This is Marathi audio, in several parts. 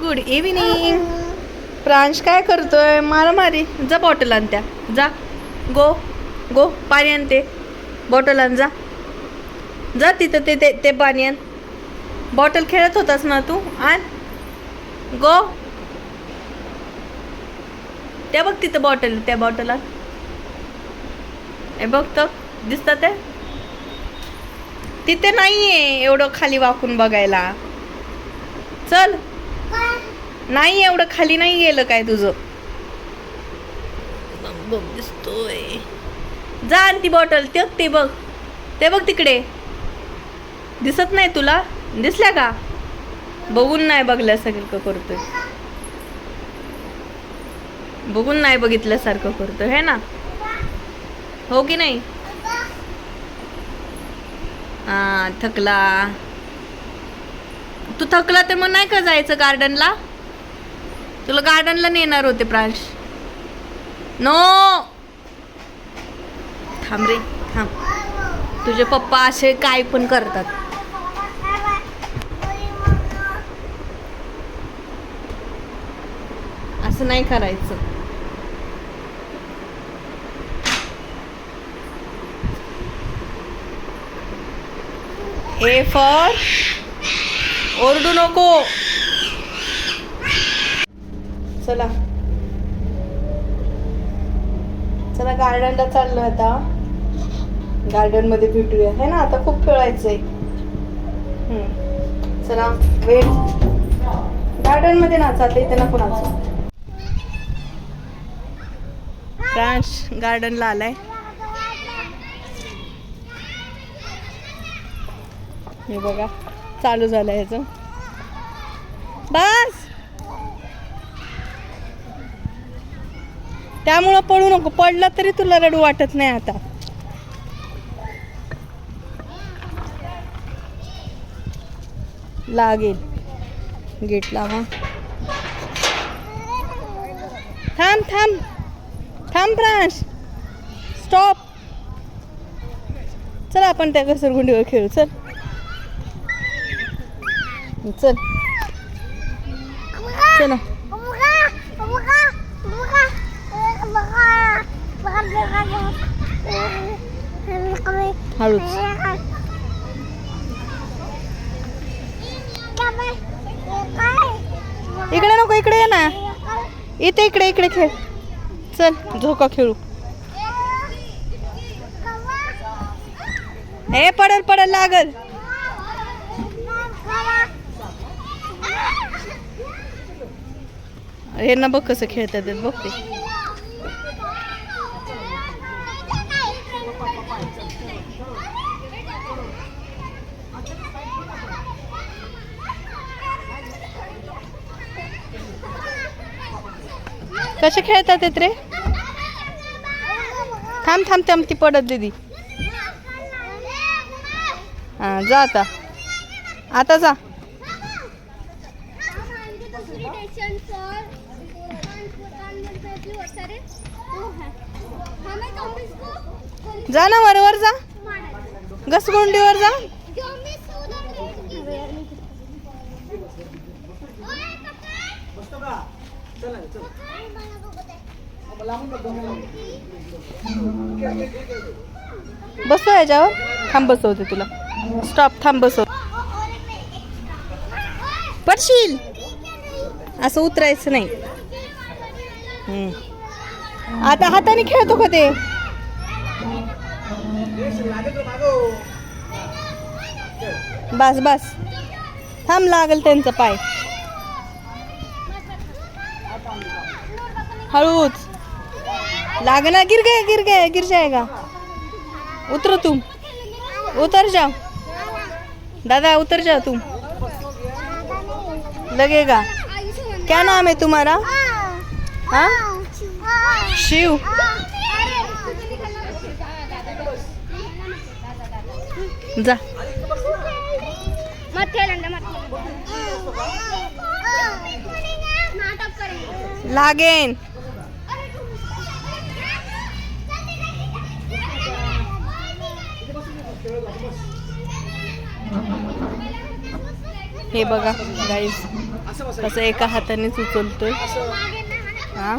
Good evening. प्रांश काय करतोय? मारामारी. जा बॉटल आण त्या. जा गो गो पाणी आणते. बॉटल आण जा. जा तिथं ते पाणी आण. बॉटल खेळत होतास ना तू? आण गो. त्या बघ तिथं बॉटल. त्या बॉटल आण. हे बघ तर दिसतात ते. तिथे नाहीये एवढं खाली वाकून बघायला. चल. नाही एवढं खाली नाही गेलं काय तुझं? दिसतोय. जा आणि ती बॉटल. ते बघ. ते बघ तिकडे. दिसत नाही तुला? दिसल्या का? बघून नाही बघल्यासारखं करतोय. बघून नाही बघितल्यासारखं करतोय है ना? हो की नाही? हा थकला. तू थकला तर मग नाही का जायचं गार्डनला? तुला गार्डनला नेणार होते प्रांश. नो. थांब रे थांब. तुझे पप्पा असे काय पण करतात. असं नाही करायचं. ए फॉर ओरडू नको. चला चला गार्डनला चाललो आता. गार्डन मध्ये भेटूया है ना? आता खूप खेळायचंय. चला वेट. गार्डन मध्ये नाचायचं. इथे नको नाचू. प्रांश गार्डनला आलाय. हे बघा चालू झालं ह्याचं. बस. त्यामुळं पडू नको. पडला तरी तुला रडू वाटत नाही आता. लागेल. गेट लावा. थांब थांब थांब प्रांश. स्टॉप. चल आपण त्या घसरगुंडीवर खेळू. चल चल चला. हळूच. इकडे नको. इकडे ये ना. इथे इकडे खेळ. चल झोका खेळू. हे पडल लागल. हे ना बघ कसं खेळतात बघ ते. कसे खेळतात येत रे? थांब थांब थांब. ती पडत दीदी. हा जा आता. आता जा. जा ना वरवर जा. घसगुंडीवर जा. बसतो याच्यावर. थांब बसवते तुला. स्टॉप. थांब बसव. पडशील. असं उतरायचं नाही. आता हाताने खेळतो का ते? बस बस. थांब लागल त्यांचा पाय. हळूच. लागना. गिर जाएगा. उतर तुम. उतर जाओ दादा. उतर जाओ तुम. लगेगा. क्या नाम है तुम्हारा? हाँ शिव. जा. लागेन. हे बघा गाईज कसं एका हातानेच उचलतोय. हा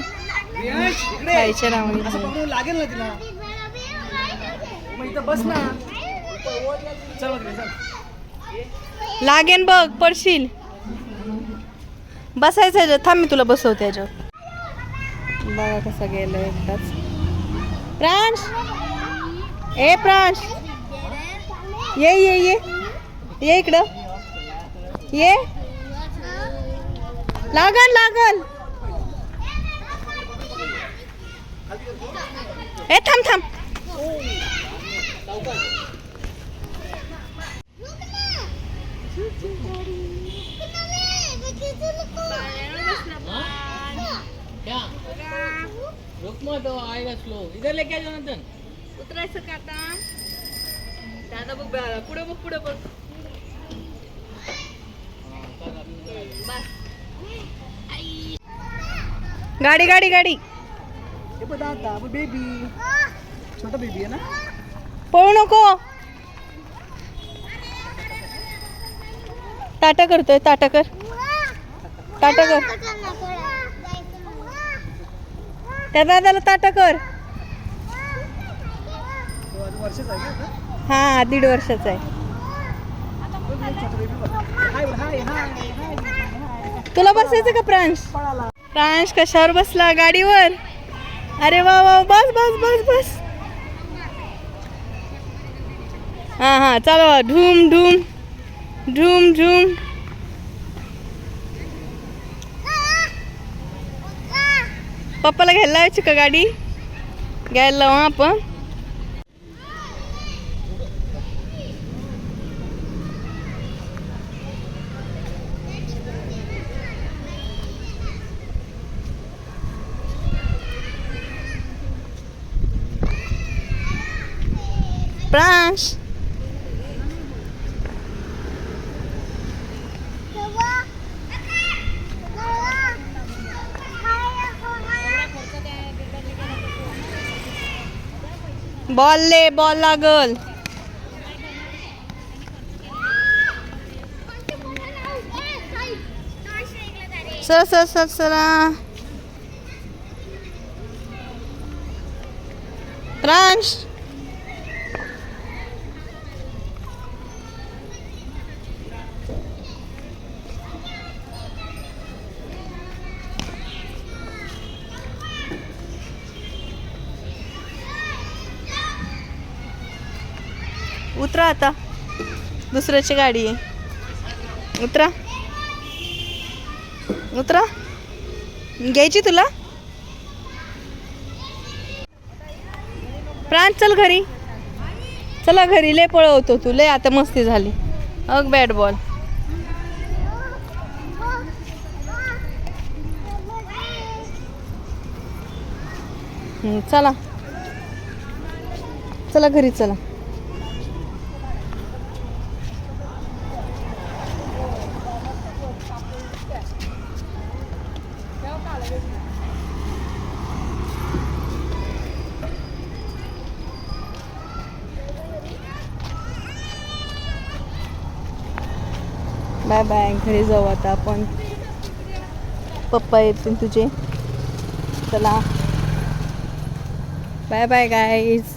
खायच्या नावाने लागेल ना तिला. बस ना. लागेन बघ, पडशील. बसायचं ह्याच्यात. थांब मी तुला बसवते ह्याच्यावर. बघा कसं गेलं एकदाच. प्रांश, ए प्रांश, ये ये ये ये इकडं ये. लागल लागल. ए थांब थांब. रुक मत, आएगा स्लो. इधर लेके आ जोनाथन. उतरायचं का आता? दादा बघ, पुढे बघ, पुढे बघ. गाडी गाडी गाडी. हे बघ दादा, बेबी. छोटा बेबी आहे ना. पळू नको. टाटा करतोय. टाटा कर. टाटा कर. त्या दादाला टाटा कर. वर्षाचा आहे का? हा 1.5 वर्षाचा आहे. तुला बसायचं का प्रांश? प्रांश कशावर बसला? गाडीवर. अरे वा वा, बस बस बस बस. हा हा चालवा. ढूम ढूम ढूम ढूम. पप्पाला घ्यायला लावायची का गाडी? घ्यायला लावा आपण. प्रांश, बॉल ले. बॉल लागल. सर सर सर सरा. प्रांश, उतरा आता. दुसऱ्याची गाडी आहे. उतरा उतरा. घ्यायची तुला? प्रांश चल घरी. चला घरी. लय पळवतो तू. लय आता मस्ती झाली. अग बॅट बॉल. चला चला घरी चला. Bye bye. घरी जाऊ आता आपण. पप्पा येतील तुझे. चला बाय बाय गाईज.